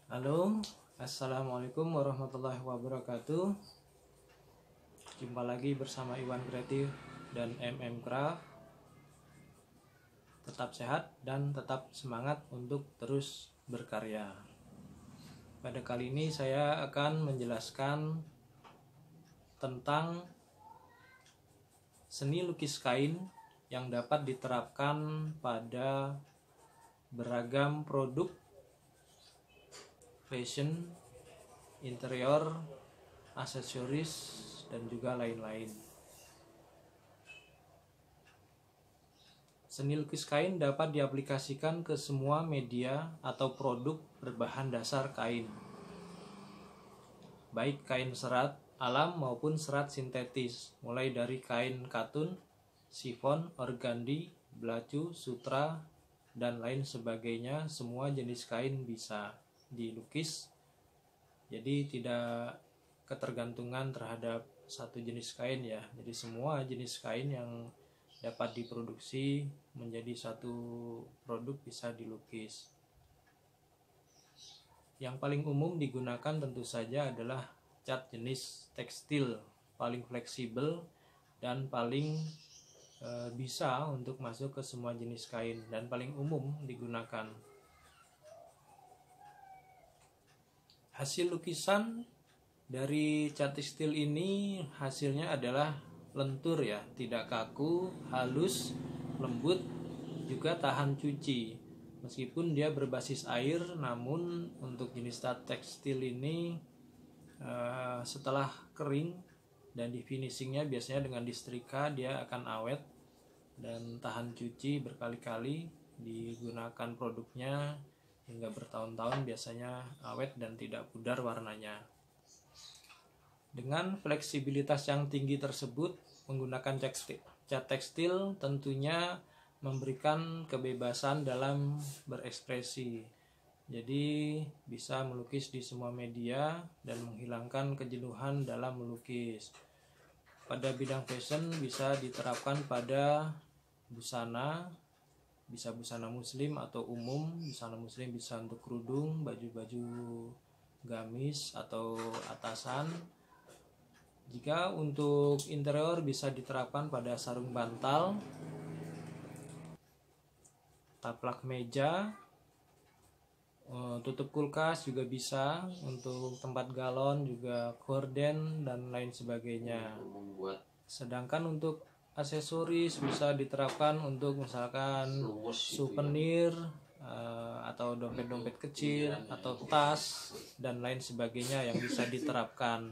Halo, assalamualaikum warahmatullahi wabarakatuh. Jumpa lagi bersama Iwan Kreatif dan Craft. Tetap sehat dan tetap semangat untuk terus berkarya. Pada kali ini saya akan menjelaskan tentang seni lukis kain yang dapat diterapkan pada beragam produk fashion, interior, aksesoris, dan juga lain-lain. Seni lukis kain dapat diaplikasikan ke semua media atau produk berbahan dasar kain, baik kain serat alam maupun serat sintetis, mulai dari kain katun, sifon, organdi, belacu, sutra, dan lain sebagainya. Semua jenis kain bisa dilukis, jadi tidak ketergantungan terhadap satu jenis kain ya. Jadi semua jenis kain yang dapat diproduksi menjadi satu produk bisa dilukis. Yang paling umum digunakan tentu saja adalah cat jenis tekstil, paling fleksibel dan paling bisa untuk masuk ke semua jenis kain dan paling umum digunakan. Hasil lukisan dari cat tekstil ini hasilnya adalah lentur ya, tidak kaku, halus, lembut, juga tahan cuci. Meskipun dia berbasis air, namun untuk jenis cat tekstil ini setelah kering dan di finishingnya biasanya dengan disetrika, dia akan awet dan tahan cuci berkali-kali. Digunakan produknya hingga bertahun-tahun, biasanya awet dan tidak pudar warnanya. Dengan fleksibilitas yang tinggi tersebut, menggunakan cat tekstil tentunya memberikan kebebasan dalam berekspresi. Jadi bisa melukis di semua media dan menghilangkan kejenuhan dalam melukis. Pada bidang fashion bisa diterapkan pada busana, bisa busana muslim atau umum. Busana muslim bisa untuk kerudung, baju-baju gamis atau atasan. Jika untuk interior bisa diterapkan pada sarung bantal, taplak meja, tutup kulkas juga bisa, untuk tempat galon juga gorden dan lain sebagainya. Sedangkan untuk aksesoris bisa diterapkan untuk misalkan souvenir atau dompet-dompet kecil atau tas dan lain sebagainya yang bisa diterapkan.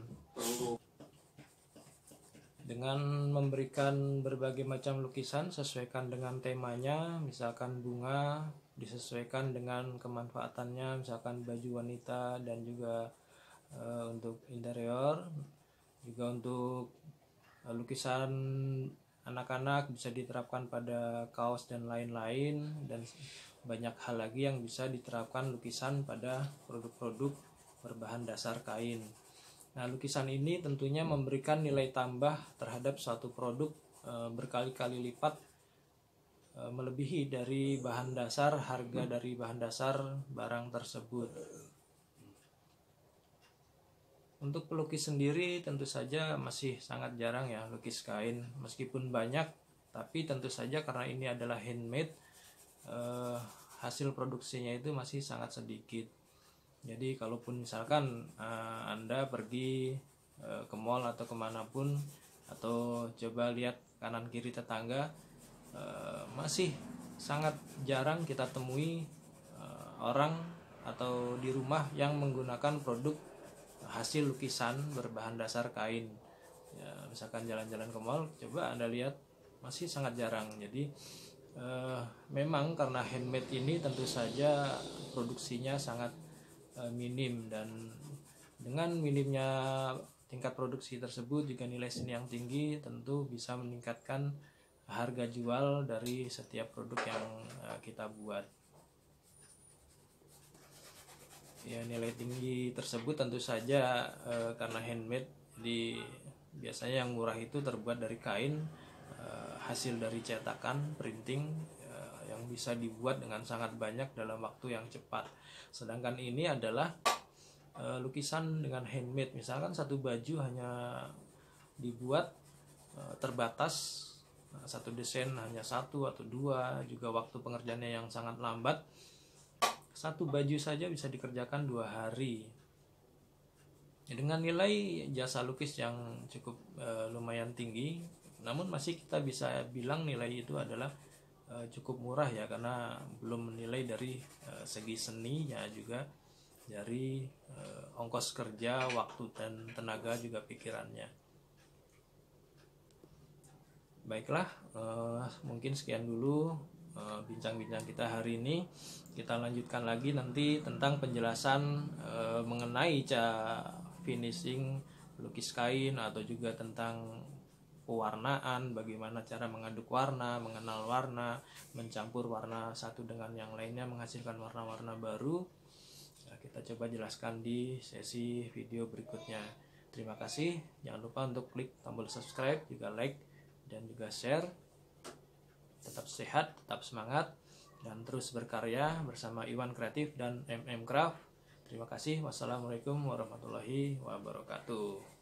Dengan memberikan berbagai macam lukisan sesuaikan dengan temanya, misalkan bunga disesuaikan dengan kemanfaatannya, misalkan baju wanita dan juga untuk interior, juga untuk lukisan anak-anak bisa diterapkan pada kaos dan lain-lain, dan banyak hal lagi yang bisa diterapkan lukisan pada produk-produk berbahan dasar kain. Nah, lukisan ini tentunya memberikan nilai tambah terhadap suatu produk berkali-kali lipat, melebihi dari bahan dasar, harga dari bahan dasar barang tersebut. Untuk pelukis sendiri tentu saja masih sangat jarang ya lukis kain, meskipun banyak, tapi tentu saja karena ini adalah handmade, hasil produksinya itu masih sangat sedikit. Jadi kalaupun misalkan Anda pergi ke mall atau kemanapun, atau coba lihat kanan kiri tetangga, masih sangat jarang kita temui orang atau di rumah yang menggunakan produk hasil lukisan berbahan dasar kain. Ya, misalkan jalan-jalan ke mall, coba Anda lihat, masih sangat jarang. Jadi memang karena handmade ini tentu saja produksinya sangat minim, dan dengan minimnya tingkat produksi tersebut juga nilai seni yang tinggi tentu bisa meningkatkan harga jual dari setiap produk yang kita buat. Ya, nilai tinggi tersebut tentu saja karena handmade, jadi biasanya yang murah itu terbuat dari kain, hasil dari cetakan, printing, yang yang bisa dibuat dengan sangat banyak dalam waktu yang cepat. Sedangkan ini adalah lukisan dengan handmade. Misalkan satu baju hanya dibuat terbatas, satu desain hanya satu atau dua, juga waktu pengerjaannya yang sangat lambat. Satu baju saja bisa dikerjakan 2 hari. Dengan nilai jasa lukis yang cukup lumayan tinggi, namun masih kita bisa bilang nilai itu adalah cukup murah ya, karena belum menilai dari segi seninya, juga dari ongkos kerja, waktu dan tenaga, juga pikirannya. Baiklah, mungkin sekian dulu bincang-bincang kita hari ini. Kita lanjutkan lagi nanti tentang penjelasan mengenai cara finishing lukis kain, atau juga tentang pewarnaan, bagaimana cara mengaduk warna, mengenal warna, mencampur warna satu dengan yang lainnya menghasilkan warna-warna baru. Kita coba jelaskan di sesi video berikutnya. Terima kasih. Jangan lupa untuk klik tombol subscribe, juga like dan juga share. Tetap sehat, tetap semangat, dan terus berkarya bersama Iwan Kreatif dan MM Craft. Terima kasih. Wassalamualaikum warahmatullahi wabarakatuh.